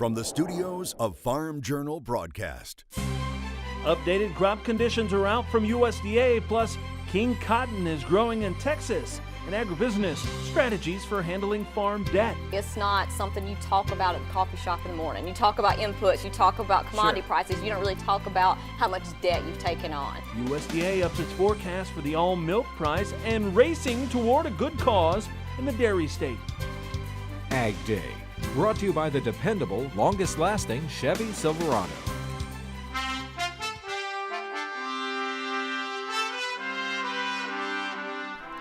from the studios of Farm Journal Broadcast. Updated crop conditions are out from USDA, plus king cotton is growing in Texas, and agribusiness strategies for handling farm debt. It's not something you talk about at the coffee shop in the morning. You talk about inputs, you talk about commodity prices, you don't really talk about how much debt you've taken on. USDA ups its forecast for the all milk price and racing toward a good cause in the dairy state. AgDay, brought to you by the dependable, longest-lasting Chevy Silverado.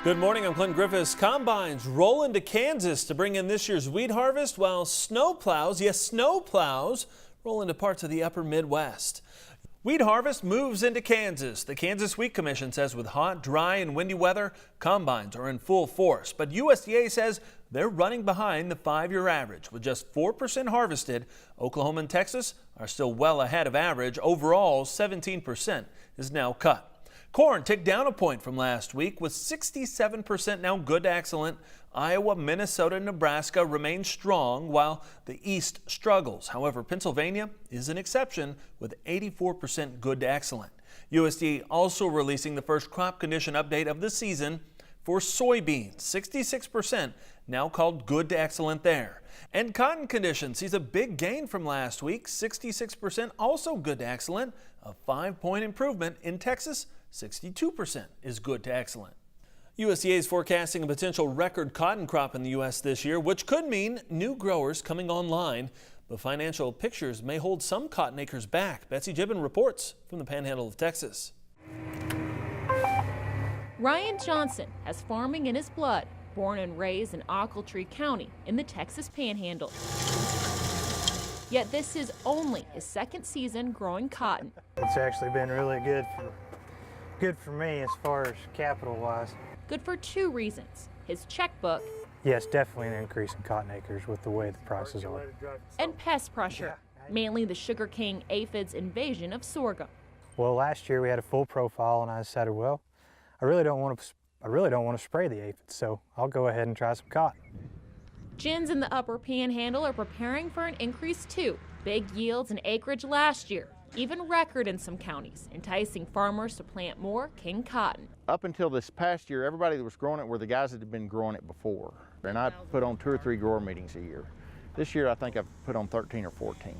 Good morning, I'm Clint Griffiths. Combines roll into Kansas to bring in this year's wheat harvest, while snowplows, roll into parts of the upper Midwest. Wheat harvest moves into Kansas. The Kansas Wheat Commission says with hot, dry, and windy weather, combines are in full force. But USDA says they're running behind the 5-year average. With just 4% harvested, Oklahoma and Texas are still well ahead of average. Overall, 17% is now cut. Corn ticked down a point from last week, with 67% now good to excellent. Iowa, Minnesota, and Nebraska remain strong, while the East struggles. However, Pennsylvania is an exception, with 84% good to excellent. USDA also releasing the first crop condition update of the season for soybeans, 66% now called good to excellent there. And cotton condition sees a big gain from last week, 66% also good to excellent, a 5-point improvement. In Texas, 62% is good to excellent. USDA is forecasting a potential record cotton crop in the U.S. this year, which could mean new growers coming online. But financial pictures may hold some cotton acres back. Betsy Gibbon reports from the Panhandle of Texas. Ryan Johnson has farming in his blood, born and raised in Ochiltree County in the Texas Panhandle. Yet this is only his second season growing cotton. It's actually been really good for me as far as capital-wise. Good for 2 reasons. His checkbook. Yes, definitely an increase in cotton acres with the way the prices are. And pest pressure, mainly the sugar king aphid's invasion of sorghum. Well, last year we had a full profile, and I decided, well, I really don't want to spray the aphids, so I'll go ahead and try some cotton. Gins in the upper Panhandle are preparing for an increase too. Big yields and acreage last year, even record in some counties, enticing farmers to plant more king cotton. Up until this past year, everybody that was growing it were the guys that had been growing it before. And I put on 2 or 3 grower meetings a year. This year I think I've put on 13 or 14.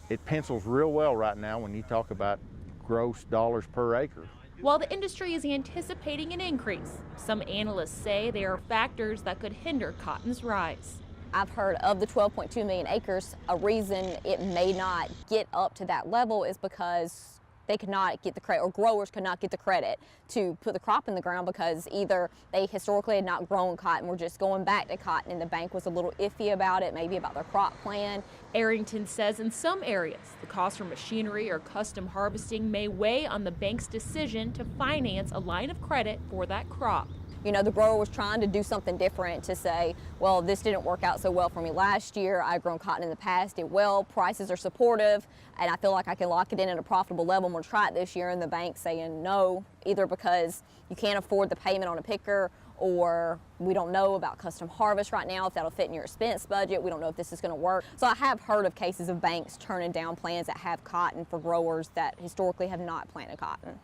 It pencils real well right now when you talk about gross dollars per acre. While the industry is anticipating an increase, some analysts say there are factors that could hinder cotton's rise. I've heard of the 12.2 million acres, a reason it may not get up to that level is because they could not get the credit, or growers could not get the credit to put the crop in the ground, because either they historically had not grown cotton, were just going back to cotton, and the bank was a little iffy about it, maybe about their crop plan. Arrington says in some areas, the cost for machinery or custom harvesting may weigh on the bank's decision to finance a line of credit for that crop. You know, the grower was trying to do something different to say, well, this didn't work out so well for me last year. I've grown cotton in the past, did well, prices are supportive, and I feel like I can lock it in at a profitable level. I'm going to try it this year, and the bank's saying no, either because you can't afford the payment on a picker, or we don't know about custom harvest right now, if that'll fit in your expense budget. We don't know if this is going to work. So I have heard of cases of banks turning down plans that have cotton for growers that historically have not planted cotton.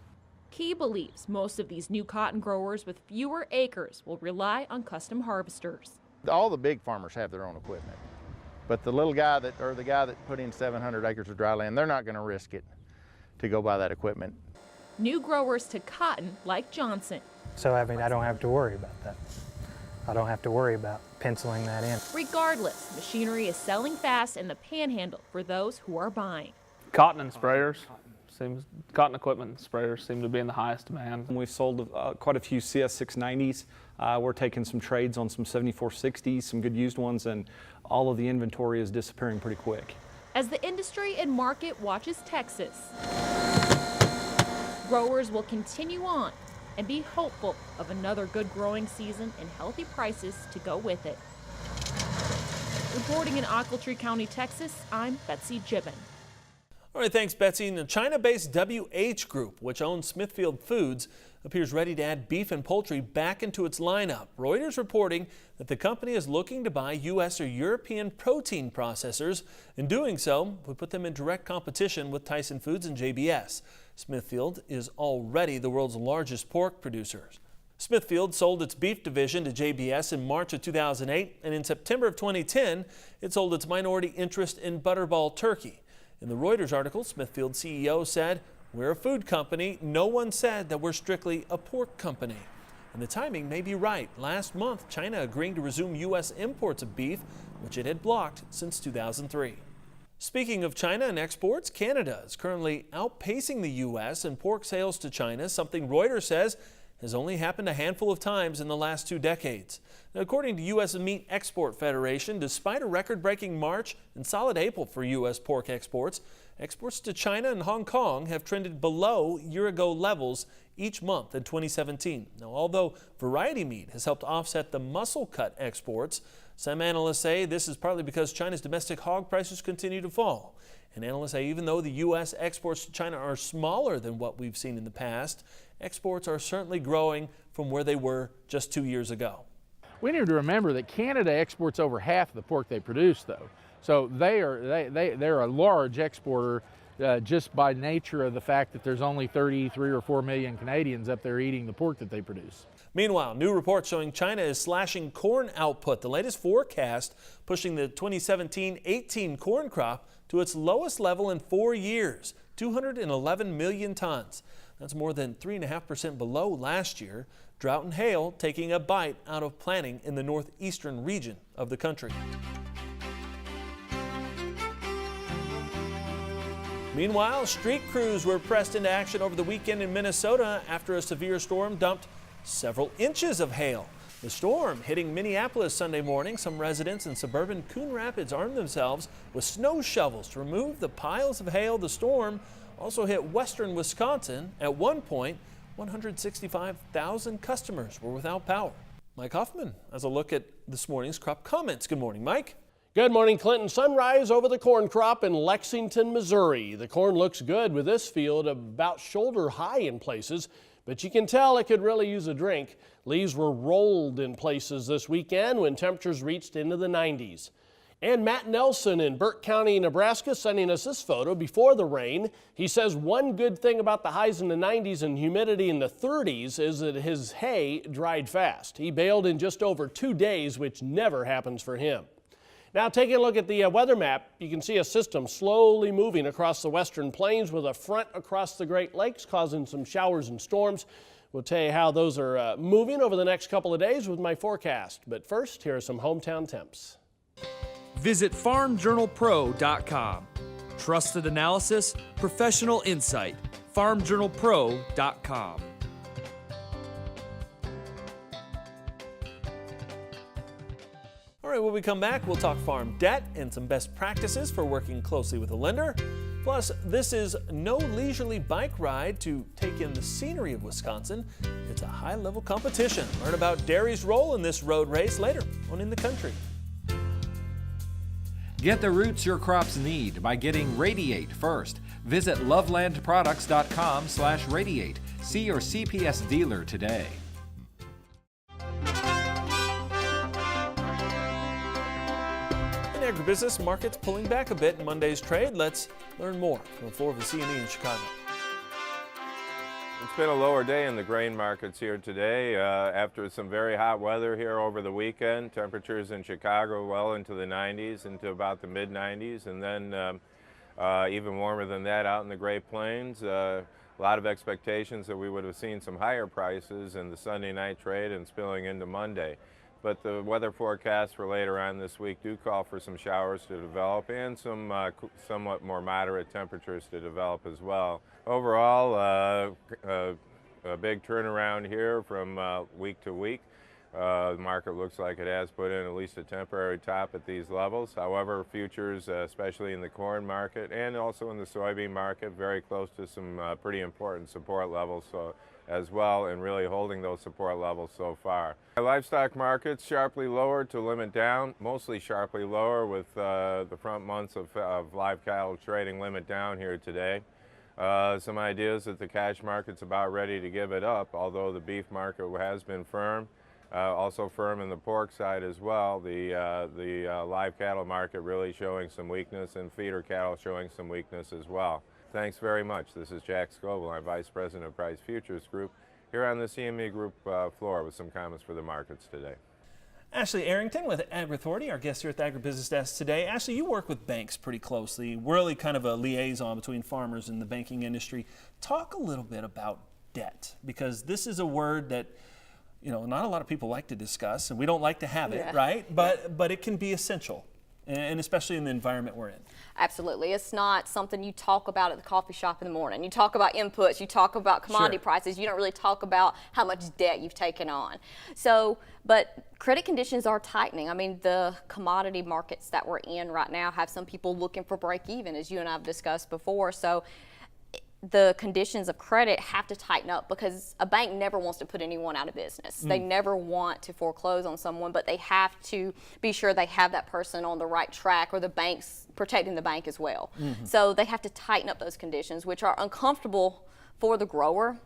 Key believes most of these new cotton growers with fewer acres will rely on custom harvesters. All the big farmers have their own equipment, but the little guy or the guy that put in 700 acres of dry land, they're not going to risk it to go buy that equipment. New growers to cotton like Johnson. So I mean, I don't have to worry about that. I don't have to worry about penciling that in. Regardless, machinery is selling fast in the Panhandle for those who are buying. Cotton and sprayers. Cotton equipment and sprayers seem to be in the highest demand. We've sold quite a few CS690s. We're taking some trades on some 7460s, some good used ones, and all of the inventory is disappearing pretty quick. As the industry and market watches Texas, growers will continue on and be hopeful of another good growing season and healthy prices to go with it. Reporting in Ochiltree County, Texas, I'm Betsy Gibbon. All right, thanks, Betsy. The China-based WH Group, which owns Smithfield Foods, appears ready to add beef and poultry back into its lineup. Reuters reporting that the company is looking to buy U.S. or European protein processors. In doing so, would put them in direct competition with Tyson Foods and JBS. Smithfield is already the world's largest pork producer. Smithfield sold its beef division to JBS in March of 2008, and in September of 2010, it sold its minority interest in Butterball Turkey. In the Reuters article, Smithfield CEO said, "We're a food company. No one said that we're strictly a pork company." And the timing may be right. Last month, China agreeing to resume U.S. imports of beef, which it had blocked since 2003. Speaking of China and exports, Canada is currently outpacing the U.S. in pork sales to China, something Reuters says has only happened a handful of times in the last 2 decades. Now, according to U.S. Meat Export Federation, despite a record-breaking March and solid April for U.S. pork exports, exports to China and Hong Kong have trended below year-ago levels each month in 2017. Now, although variety meat has helped offset the muscle cut exports, some analysts say this is partly because China's domestic hog prices continue to fall. And analysts say even though the U.S. exports to China are smaller than what we've seen in the past, exports are certainly growing from where they were just 2 years ago. We need to remember that Canada exports over half of the pork they produce, though. So they're a large exporter just by nature of the fact that there's only 33 or 4 million Canadians up there eating the pork that they produce. Meanwhile, new reports showing China is slashing corn output. The latest forecast pushing the 2017-18 corn crop to its lowest level in 4 years, 211 million tons. That's more than 3.5% below last year. Drought and hail taking a bite out of planting in the northeastern region of the country. Meanwhile, street crews were pressed into action over the weekend in Minnesota after a severe storm dumped several inches of hail. The storm hitting Minneapolis Sunday morning. Some residents in suburban Coon Rapids armed themselves with snow shovels to remove the piles of hail. The storm also hit western Wisconsin. At one point, 165,000 customers were without power. Mike Hoffman has a look at this morning's crop comments. Good morning, Mike. Good morning, Clinton. Sunrise over the corn crop in Lexington, Missouri. The corn looks good with this field about shoulder high in places, but you can tell it could really use a drink. Leaves were rolled in places this weekend when temperatures reached into the 90s. And Matt Nelson in Burke County, Nebraska, sending us this photo before the rain. He says one good thing about the highs in the 90s and humidity in the 30s is that his hay dried fast. He baled in just over 2 days, which never happens for him. Now, taking a look at the weather map, you can see a system slowly moving across the western plains with a front across the Great Lakes causing some showers and storms. We'll tell you how those are moving over the next couple of days with my forecast. But first, here are some hometown temps. Visit farmjournalpro.com. Trusted analysis, professional insight. farmjournalpro.com. All right, when we come back, we'll talk farm debt and some best practices for working closely with a lender. Plus, this is no leisurely bike ride to take in the scenery of Wisconsin. It's a high-level competition. Learn about dairy's role in this road race later on In the Country. Get the roots your crops need by getting Radiate first. Visit lovelandproducts.com/radiate. See your CPS dealer today. Agribusiness markets pulling back a bit in Monday's trade. Let's learn more from the floor of the CME in Chicago. It's been a lower day in the grain markets here today after some very hot weather here over the weekend. Temperatures in Chicago well into the 90s, into about the mid-90s, and then even warmer than that out in the Great Plains. A lot of expectations that we would have seen some higher prices in the Sunday night trade and spilling into Monday. But the weather forecasts for later on this week do call for some showers to develop and some somewhat more moderate temperatures to develop as well. Overall, a big turnaround here from week to week. The market looks like it has put in at least a temporary top at these levels. However, futures, especially in the corn market and also in the soybean market, very close to some pretty important support levels. So as well, and really holding those support levels so far. Livestock markets sharply lower to limit down, mostly sharply lower, with the front months of live cattle trading limit down here today. Some ideas that the cash market's about ready to give it up, although the beef market has been firm. Also firm in the pork side as well. The live cattle market really showing some weakness, and feeder cattle showing some weakness as well. Thanks very much. This is Jack Scoble. I'm Vice President of Price Futures Group, here on the CME Group floor with some comments for the markets today. Ashley Arrington with Agri Authority, our guest here at the Agribusiness Desk today. Ashley, you work with banks pretty closely, really kind of a liaison between farmers and the banking industry. Talk a little bit about debt, because this is a word that not a lot of people like to discuss, and we don't like to have it, right? But it can be essential, and especially in the environment we're in. Absolutely. It's not something you talk about at the coffee shop in the morning. You talk about inputs, you talk about commodity prices, you don't really talk about how much debt you've taken on. But credit conditions are tightening. I mean, the commodity markets that we're in right now have some people looking for break even, as you and I have discussed before. So the conditions of credit have to tighten up, because a bank never wants to put anyone out of business. They never want to foreclose on someone, but they have to be sure they have that person on the right track, or the bank's protecting the bank as well. So they have to tighten up those conditions, which are uncomfortable for the grower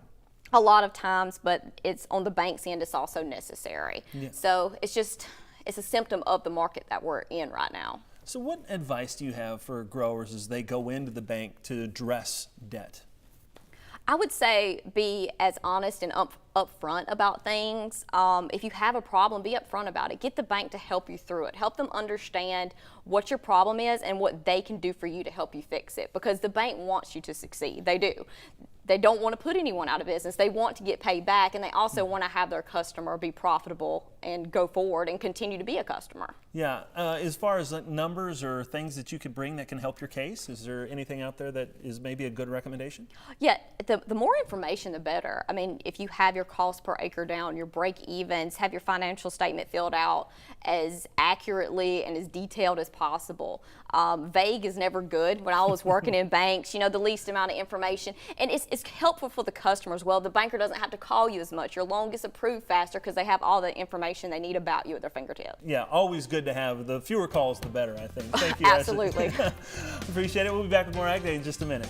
a lot of times, but it's on the bank's end, it's also necessary. So it's a symptom of the market that we're in right now. So what advice do you have for growers as they go into the bank to address debt? I would say be as honest and upfront about things. If you have a problem, be upfront about it. Get the bank to help you through it. Help them understand what your problem is and what they can do for you to help you fix it, because the bank wants you to succeed. They do. They don't want to put anyone out of business. They want to get paid back, and they also want to have their customer be profitable and go forward and continue to be a customer. Yeah. As far as numbers or things that you could bring that can help your case, is there anything out there that is maybe a good recommendation? Yeah, the more information, the better. I mean, if you have your cost per acre down, your break evens, have your financial statement filled out as accurately and as detailed as possible. Vague is never good. When I was working in banks, the least amount of information, and it's helpful for the customer as well. The banker doesn't have to call you as much. Your loan gets approved faster because they have all the information they need about you at their fingertips. Yeah, always good to have. The fewer calls, the better, I think. Thank you, Absolutely. We'll be back with more AgDay in just a minute.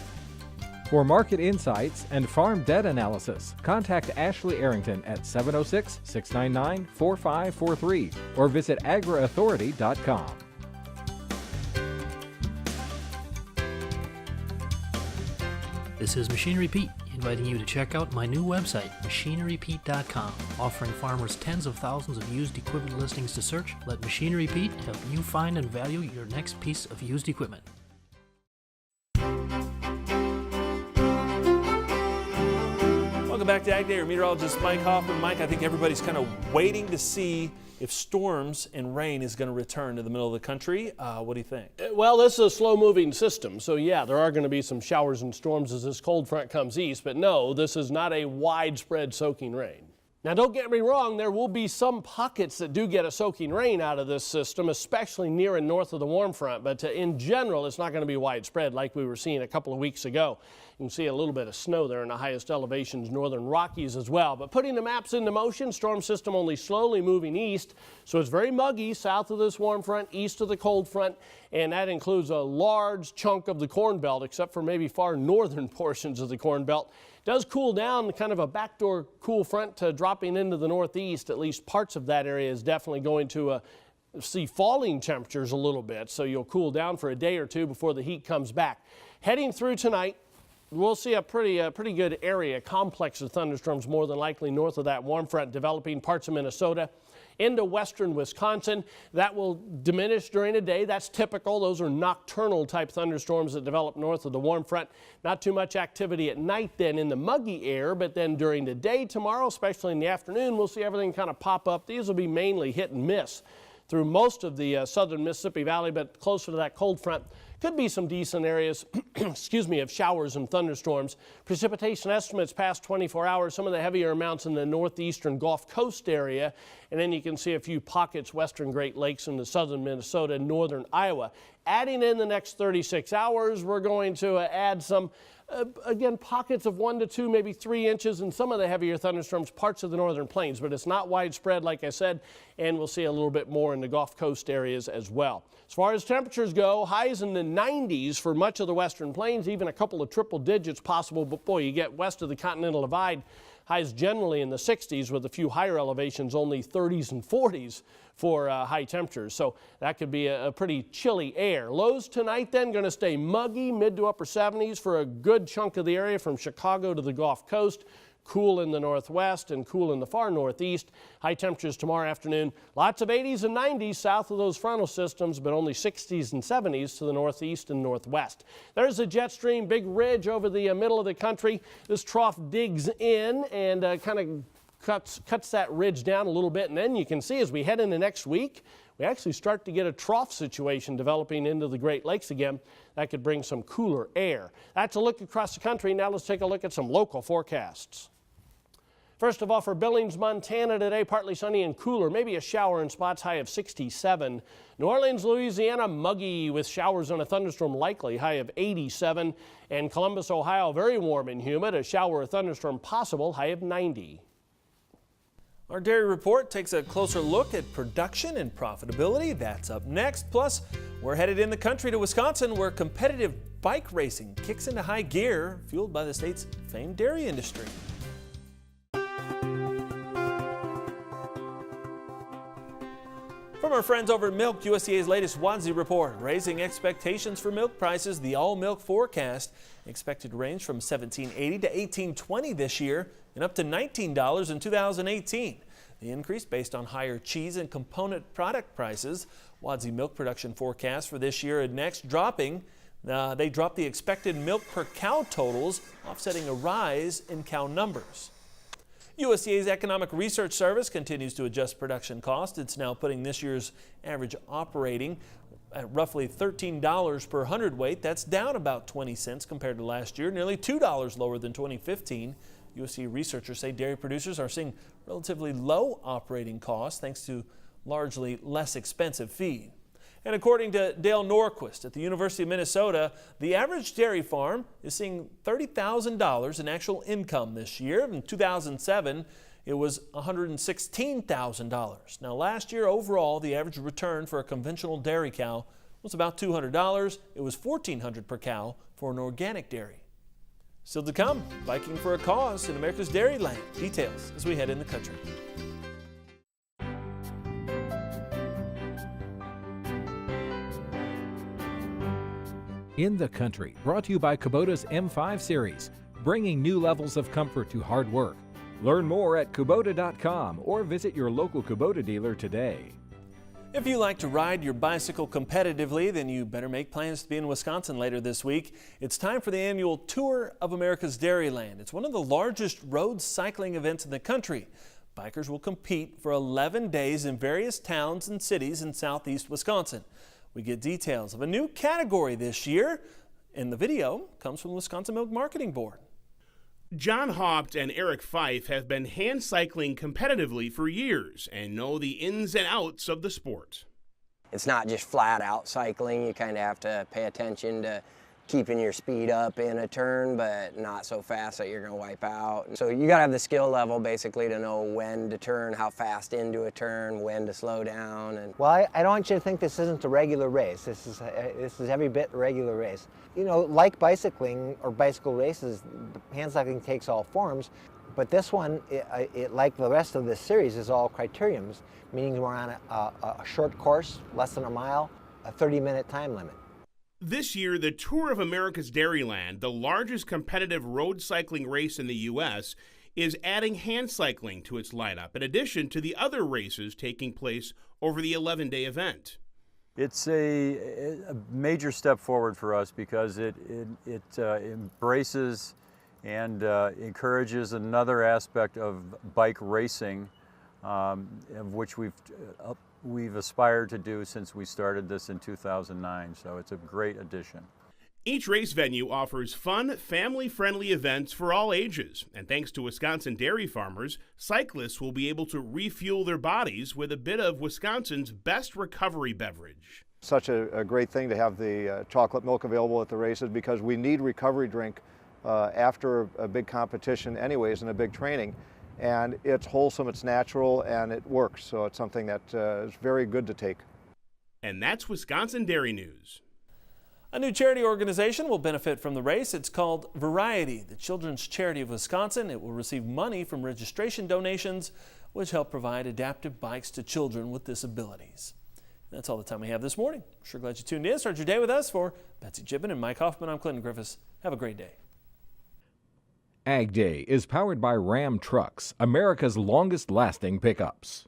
For market insights and farm debt analysis, contact Ashley Arrington at 706-699-4543 or visit agriauthority.com. This is Machinery Pete, inviting you to check out my new website, machinerypete.com, offering farmers tens of thousands of used equipment listings to search. Let Machinery Pete help you find and value your next piece of used equipment. Welcome back to AgDay. Our meteorologist Mike Hoffman. Mike, I think everybody's kind of waiting to see if storms and rain is going to return to the middle of the country. What do you think? Well, this is a slow-moving system, so yeah, there are going to be some showers and storms as this cold front comes east, but no, this is not a widespread soaking rain. Now, don't get me wrong, there will be some pockets that do get a soaking rain out of this system, especially near and north of the warm front, but in general, it's not going to be widespread like we were seeing a couple of weeks ago. You can see a little bit of snow there in the highest elevations, northern Rockies as well. But putting the maps into motion, storm system only slowly moving east, so it's very muggy south of this warm front, east of the cold front, and that includes a large chunk of the Corn Belt, except for maybe far northern portions of the Corn Belt. Does cool down, kind of a backdoor cool front dropping into the northeast. At least parts of that area is definitely going to see falling temperatures a little bit, so you'll cool down for a day or two before the heat comes back. Heading through tonight, we'll see a pretty good area, complex of thunderstorms more than likely north of that warm front, developing parts of Minnesota into western Wisconsin. That will diminish during the day. That's typical. Those are nocturnal type thunderstorms that develop north of the warm front. Not too much activity at night then in the muggy air, but then during the day tomorrow, especially in the afternoon, we'll see everything kind of pop up. These will be mainly hit and miss through most of the southern Mississippi Valley, but closer to that cold front Could be some decent areas, excuse me, of showers and thunderstorms. Precipitation estimates past 24 hours, some of the heavier amounts in the northeastern Gulf Coast area. And then you can see a few pockets, western Great Lakes into southern Minnesota and northern Iowa. Adding in the next 36 hours, we're going to add some again, pockets of 1 to 2, maybe 3 inches in some of the heavier thunderstorms, parts of the northern plains, but it's not widespread, like I said, and we'll see a little bit more in the Gulf Coast areas as well. As far as temperatures go, highs in the 90s for much of the western plains, even a couple of triple digits possible, but boy, you get west of the Continental Divide, highs generally in the 60s with a few higher elevations, only 30s and 40s for high temperatures. So that could be a pretty chilly air. Lows tonight then going to stay muggy, mid to upper 70s for a good chunk of the area from Chicago to the Gulf Coast. Cool in the northwest and cool in the far northeast. High temperatures tomorrow afternoon. Lots of 80s and 90s south of those frontal systems, but only 60s and 70s to the northeast and northwest. There's a jet stream, big ridge over the middle of the country. This trough digs in and kind of cuts that ridge down a little bit. And then you can see as we head into next week, we actually start to get a trough situation developing into the Great Lakes again. That could bring some cooler air. That's a look across the country. Now let's take a look at some local forecasts. First of all, for Billings, Montana today, partly sunny and cooler, maybe a shower in spots, high of 67. New Orleans, Louisiana, muggy with showers and a thunderstorm likely, high of 87. And Columbus, Ohio, very warm and humid, a shower or thunderstorm possible, high of 90. Our dairy report takes a closer look at production and profitability. That's up next. Plus, we're headed in the country to Wisconsin, where competitive bike racing kicks into high gear, fueled by the state's famed dairy industry. From our friends over at Milk, USDA's latest WASDE report, raising expectations for milk prices. The all-milk forecast expected to range from $17.80 to $18.20 this year and up to $19 in 2018. The increase based on higher cheese and component product prices. WASDE milk production forecast for this year and next dropping. They dropped the expected milk per cow totals, offsetting a rise in cow numbers. USDA's Economic Research Service continues to adjust production costs. It's now putting this year's average operating at roughly $13 per hundredweight. That's down about 20 cents compared to last year, nearly $2 lower than 2015. USDA researchers say dairy producers are seeing relatively low operating costs thanks to largely less expensive feed. And according to Dale Norquist at the University of Minnesota, the average dairy farm is seeing $30,000 in actual income this year. In 2007, it was $116,000. Now, last year overall, the average return for a conventional dairy cow was about $200. It was $1,400 per cow for an organic dairy. Still to come, biking for a cause in America's dairy land. Details as we head in the country. In the Country, brought to you by Kubota's M5 series, bringing new levels of comfort to hard work. Learn more at Kubota.com or visit your local Kubota dealer today. If you like to ride your bicycle competitively, then you better make plans to be in Wisconsin later this week. It's time for the annual Tour of America's Dairyland. It's one of the largest road cycling events in the country. Bikers will compete for 11 days in various towns and cities in southeast Wisconsin. We get details of a new category this year, and the video comes from the Wisconsin Milk Marketing Board. John Haupt and Eric Fife have been hand cycling competitively for years and know the ins and outs of the sport. It's not just flat out cycling. You kind of have to pay attention to keeping your speed up in a turn, but not so fast that you're going to wipe out. So you got to have the skill level basically to know when to turn, how fast into a turn, when to slow down. And well, I don't want you to think this isn't a regular race. This is every bit a regular race. You know, like bicycling or bicycle races, hand cycling takes all forms, but this one, like the rest of this series, is all criteriums, meaning we're on a short course, less than a mile, a 30-minute time limit. This year, the Tour of America's Dairyland, the largest competitive road cycling race in the U.S., is adding hand cycling to its lineup, in addition to the other races taking place over the 11-day event. It's a major step forward for us because it embraces and encourages another aspect of bike racing, of which we've we've aspired to do since we started this in 2009, so it's a great addition. Each race venue offers fun, family-friendly events for all ages. And thanks to Wisconsin dairy farmers, cyclists will be able to refuel their bodies with a bit of Wisconsin's best recovery beverage. Such a great thing to have the chocolate milk available at the races, because we need recovery drink after a big competition anyways and a big training. And it's wholesome, it's natural, and it works. So it's something that is very good to take. And that's Wisconsin Dairy News. A new charity organization will benefit from the race. It's called Variety, the Children's Charity of Wisconsin. It will receive money from registration donations, which help provide adaptive bikes to children with disabilities. That's all the time we have this morning. Sure glad you tuned in. Start your day with us. For Betsy Gibbon and Mike Hoffman, I'm Clinton Griffiths. Have a great day. AgDay is powered by Ram Trucks, America's longest-lasting pickups.